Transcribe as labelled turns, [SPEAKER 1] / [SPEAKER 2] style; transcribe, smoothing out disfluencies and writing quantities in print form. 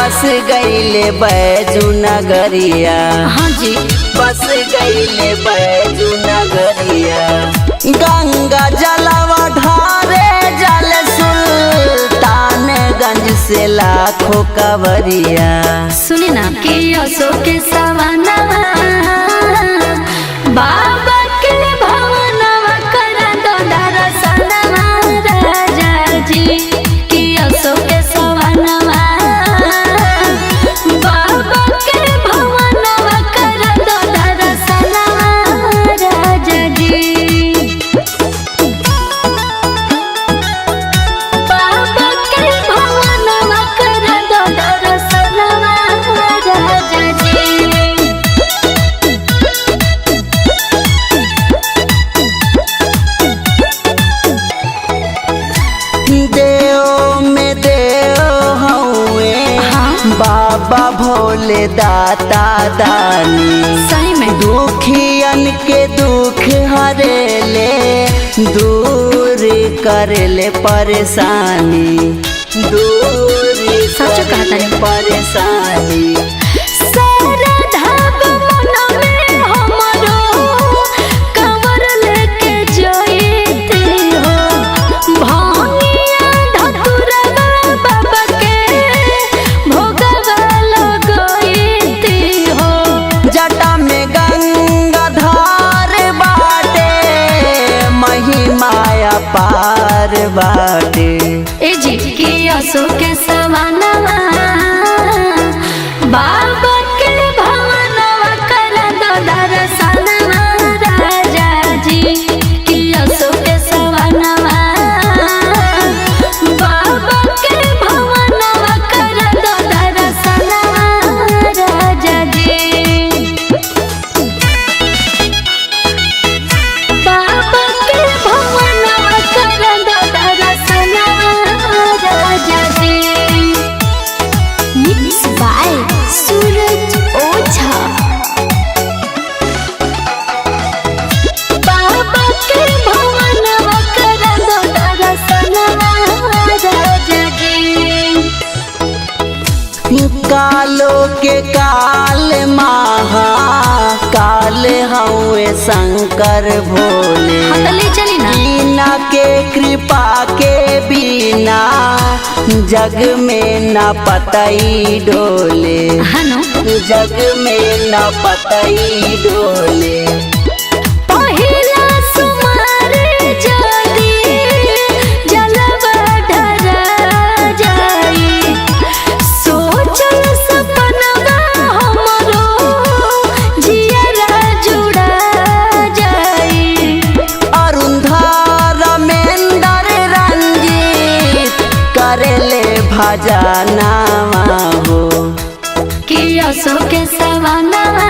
[SPEAKER 1] बस गईले बैजू नगरिया।
[SPEAKER 2] हाँ जी
[SPEAKER 1] बस गईले बैजू नगरिया। गंगा जलवा ढारे जल सुल्तानगंज से लाखों कवरिया।
[SPEAKER 2] सुनी ना कि अशोक के सवाना बाबा के भवनवा करा दो दर्शनवा राजा जी कि अशोक के सवानवा बाबा के भवनवा करा दो दर्शनवा राजा जी। बाबा के भवनवा करा दो दर्शनवा राजा जी।
[SPEAKER 1] देव में देव हउए बाबा भोले दाता दानी।
[SPEAKER 2] सही में
[SPEAKER 1] दुखियन के दुख हरेले दूर करेले परेशानी। दूर
[SPEAKER 2] सच कहता है।
[SPEAKER 1] परेशानी
[SPEAKER 2] सारा धाग मन में हमरो कवर लेके जोईती हो। भांगिया धतुरवा बाबा के भोगवा लगोईती हो।
[SPEAKER 1] जटा में गंगाधार बाटे महिमाया पार बाटे।
[SPEAKER 2] ए जी की अशोक के सवानवा बाबा के भवनवा करा दो दर्शनवा राजा जी की अशोक के सवानवा बाबा के भवनवा करा दो दर्शनवा राजा जी। बाबा के भवनवा करा दो दर्शनवा राजा जी। मिक्स बाय सूरज ओझा। बाबा के भवनवा करा दो दर्शनवा राजा जी।
[SPEAKER 1] कालो के काल महा काल हउए शंकर भोले।
[SPEAKER 2] ले चली ना
[SPEAKER 1] बिना के कृपा के बिना जग में न पतई डोले।
[SPEAKER 2] हनु
[SPEAKER 1] जग में न पतई डोले।
[SPEAKER 2] पहिला सुमारे जदी जलवा ढरा जाई। सोचल सपनवा हमरो जियरा जुड़ा जाई।
[SPEAKER 1] अरुंधर मेंदर रंजीत करेले भजनवा हो
[SPEAKER 2] कि अशोक के सवानवा